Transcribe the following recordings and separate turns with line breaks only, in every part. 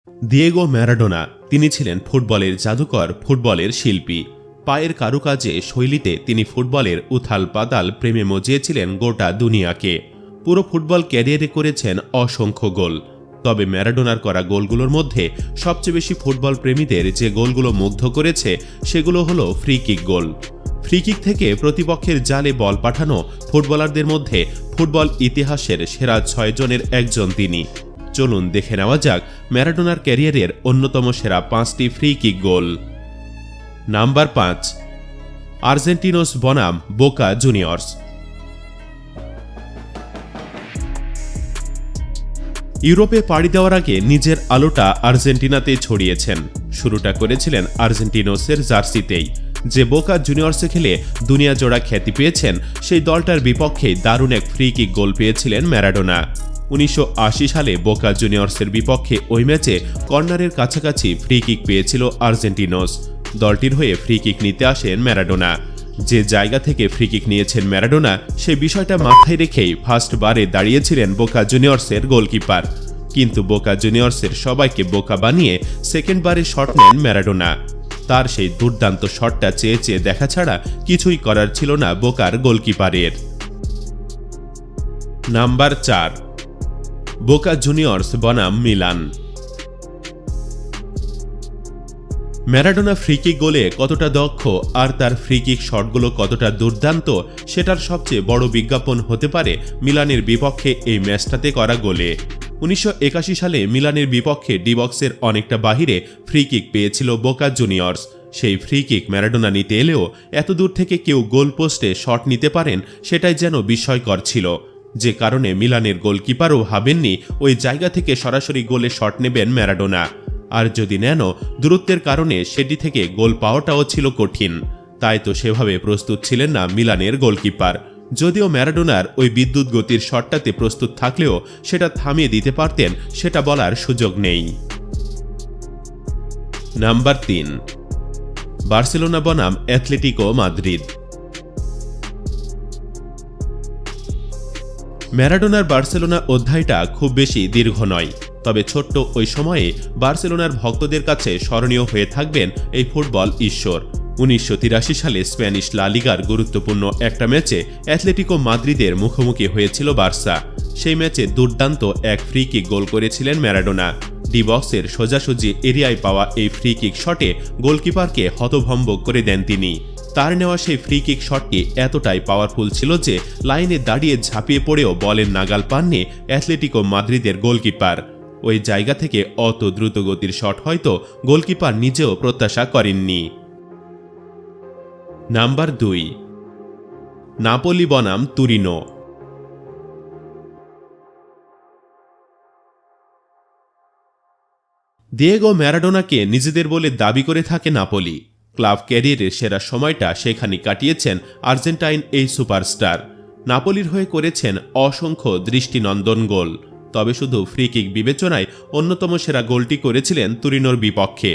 Diego Maradona তিনি ছিলেন ফুটবলের জাদুকর, ফুটবলের শিল্পী। পায়ের কারুকাজে শৈলীতে তিনি ফুটবলের উথাল পাতাল প্রেমে মজিয়েছিলেন গোটা দুনিয়াকে। পুরো ফুটবল ক্যারিয়ারে করেছেন অসংখ্য গোল। তবে ম্যারাডোনার করা গোলগুলোর মধ্যে সবচেয়ে বেশি ফুটবল প্রেমীদের যে গোলগুলো মুগ্ধ করেছে সেগুলো হলো free kick goal. Free kick থেকে প্রতিপক্ষের জালে বল পাঠানো ফুটবলারদের মধ্যে ফুটবল ইতিহাসের সেরা ৬ জনের একজন তিনি। চলুন দেখে নেওয়া যাক ম্যারাডোনার ক্যারিয়ারের অন্যতম সেরা ৫টি ফ্রি কিক গোল। নাম্বার ৫, আর্জেন্টিনোস বনাম বোকা জুনিয়র্স। ইউরোপে পাড়ি দেওয়ার আগে নিজের আলোটা আর্জেন্টিনাতে ছড়িয়েছেন। শুরুটা করেছিলেন আর্জেন্টিনোসের জার্সিতেই। যে বোকা জুনিয়র্সে খেলে দুনিয়া জোড়া খ্যাতি পেয়েছেন, সেই দলটার বিপক্ষে দারুণ এক ফ্রি কিক গোল পেয়েছিলেন ম্যারাডোনা। ১৯৮০ সালে বোকা জুনিয়র্সের বিপক্ষে ওই ম্যাচে কর্নারের কাছাকাছি ফ্রি কিক পেয়েছিল আর্জেন্টিনোস। দলটির হয়ে ফ্রি কিক নিতে আসেন ম্যারাডোনা। যে জায়গা থেকে ফ্রি কিক নিয়েছেন ম্যারাডোনা, সেই বিষয়টা মাথায় রেখেই ফার্স্ট বারে দাঁড়িয়েছিলেন বোকা জুনিয়র্সের গোলকিপার। কিন্তু বোকা জুনিয়র্সের সবাইকে বোকা বানিয়ে সেকেন্ড বারে শট নেন ম্যারাডোনা। তার সেই দুর্দান্ত শটটা চেয়ে চেয়ে দেখা ছাড়া কিছুই করার ছিল না বোকার গোলকিপারের। নাম্বার ৪, বোকা জুনিয়র্স বনাম মিলান। ম্যারাডোনা ফ্রি কিক গোলে কতটা দক্ষ আর তার ফ্রি কিক শটগুলো কতটা দুর্দান্ত, সেটার সবচেয়ে বড় বিজ্ঞাপন হতে পারে মিলানের বিপক্ষে এই ম্যাচটাতে করা গোলে। ১৯৮১ সালে মিলানের বিপক্ষে ডি বক্সের অনেকটা বাহিরে ফ্রি কিক পেয়েছিল বোকা জুনিয়র্স। সেই ফ্রি কিক ম্যারাডোনা নিতে এলেও এত দূর থেকে কেউ গোল পোস্টে শট নিতে পারেন, সেটাই যেন বিস্ময়কর ছিল। যে কারণে মিলানের গোলকিপারও ভাবেননি ওই জায়গা থেকে সরাসরি গোলে শট নেবেন ম্যারাডোনা। আর যদি নেন, দূরত্বের কারণে সেটি থেকে গোল পাওয়াটাও ছিল কঠিন। তাই তো সেভাবে প্রস্তুত ছিলেন না মিলানের গোলকিপার। যদিও ম্যারাডোনার ওই বিদ্যুৎ গতির শটটাতে প্রস্তুত থাকলেও সেটা থামিয়ে দিতে পারতেন, সেটা বলার সুযোগ নেই। নাম্বার ৩, বার্সেলোনা বনাম অ্যাথলেটিকো মাদ্রিদ। ম্যারাডোনার বার্সেলোনা অধ্যায়টা খুব বেশি দীর্ঘ নয়, তবে ছোট্ট ওই সময়ে বার্সেলোনার ভক্তদের কাছে স্মরণীয় হয়ে থাকবেন এই ফুটবল ঈশ্বর। ১৯৮৩ সালে স্প্যানিশ লা লিগার গুরুত্বপূর্ণ একটা ম্যাচে অ্যাথলেটিকো মাদ্রিদের মুখোমুখি হয়েছিল বার্সা। সেই ম্যাচে দুর্দান্ত এক ফ্রি কিক গোল করেছিলেন ম্যারাডোনা। ডি বক্সের সোজাসুজি এরিয়ায় পাওয়া এই ফ্রি কিক শটে গোলকিপারকে হতভম্ব করে দেন তিনি। তার নেওয়া সেই ফ্রি কিক শটটি এতটাই পাওয়ারফুল ছিল যে লাইনে দাঁড়িয়ে ঝাঁপিয়ে পড়েও বলের নাগাল পাননি অ্যাথলেটিকো মাদ্রিদের গোলকিপার। ওই জায়গা থেকে অত দ্রুতগতির শট হয়তো গোলকিপার নিজেও প্রত্যাশা করেননি। নাম্বার ২, নাপোলি বনাম তুরিনো। দিয়েগো ম্যারাডোনাকে নিজেদের বলে দাবি করে থাকে নাপোলি। ক্লাব ক্যারিয়ারের সেরা সময়টা সেখানে কাটিয়েছেন আর্জেন্টাইন এই সুপারস্টার। নাপোলির হয়ে করেছেন অসংখ্য দৃষ্টিনন্দন গোল। তবে শুধু ফ্রি কিক বিবেচনায় অন্যতম সেরা গোলটি করেছিলেন তুরিনোর বিপক্ষে।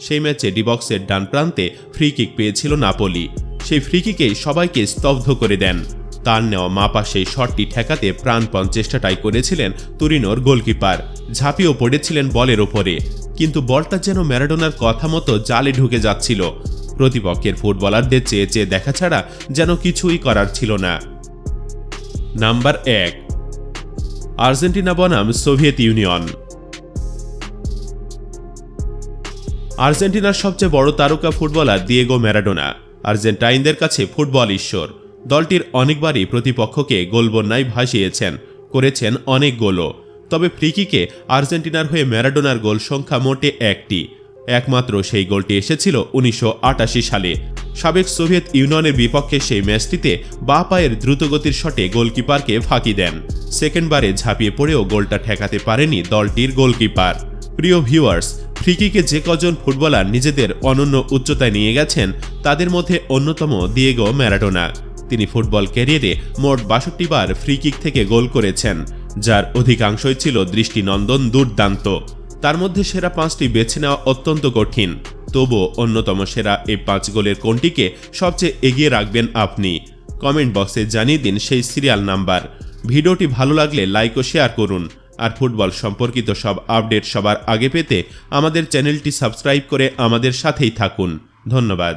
সেই ম্যাচে ডি বক্সের ডান প্রান্তে ফ্রি কিক পেয়েছিল নাপোলি। সেই ফ্রি কিকেই সবাইকে স্তব্ধ করে দেন। তার নেওয়া মাপা সেই শটটি ঠেকাতে প্রাণপণ চেষ্টাটাই করেছিলেন তুরিনোর গোলকিপার। ঝাঁপিয়েও পড়েছিলেন বলের ওপরে, কিন্তু বলটা যেন ম্যারাডোনার কথা মতো জালে ঢুকে যাচ্ছিল। প্রতিপক্ষের ফুটবলারদের চেয়ে চেয়ে দেখা ছাড়া যেন কিছুই করার ছিল না। নাম্বার ১, আর্জেন্টিনা বনাম সোভিয়েত ইউনিয়ন। আর্জেন্টিনার সবচেয়ে বড় তারকা ফুটবলার দিয়েগো ম্যারাডোনা আর্জেন্টাইনদের কাছে ফুটবল ঈশ্বর। দলটির অনেকবারই প্রতিপক্ষকে গোলবন্যায় ভাসিয়েছেন, করেছেন অনেক গোলও। তবে ফ্রি কিকে আর্জেন্টিনার হয়ে ম্যারাডোনার গোল সংখ্যা মোটে একটি। একমাত্র সেই গোলটি এসেছিল ১৯৮৮ সালে। সাবেক সোভিয়েত ইউনিয়নের বিপক্ষে সেই ম্যাচটিতে বাঁ পায়ের দ্রুতগতির শটে গোলকিপারকে ফাঁকি দেন। সেকেন্ড বারে ঝাঁপিয়ে পড়েও গোলটা ঠেকাতে পারেনি দলটির গোলকিপার। প্রিয় ভিউয়ার্স, ফ্রি কিকে যে কজন ফুটবলার নিজেদের অনন্য উচ্চতায় নিয়ে গেছেন, তাদের মধ্যে অন্যতম দিয়েগো ম্যারাডোনা। তিনি ফুটবল ক্যারিয়ারে মোট ৬২ বার ফ্রি কিক থেকে গোল করেছেন, যার অধিকাংশই ছিল দৃষ্টিনন্দন দুর্দান্ত। তার মধ্যে সেরা ৫টি বেছে নেওয়া অত্যন্ত কঠিন। তবুও অন্যতম সেরা এই ৫ গোলের কোনটিকে সবচেয়ে এগিয়ে রাখবেন আপনি? কমেন্ট বক্সে জানিয়ে দিন সেই সিরিয়াল নাম্বার। ভিডিওটি ভালো লাগলে লাইক ও শেয়ার করুন। আর ফুটবল সম্পর্কিত সব আপডেট সবার আগে পেতে আমাদের চ্যানেলটি সাবস্ক্রাইব করে আমাদের সাথেই থাকুন। ধন্যবাদ।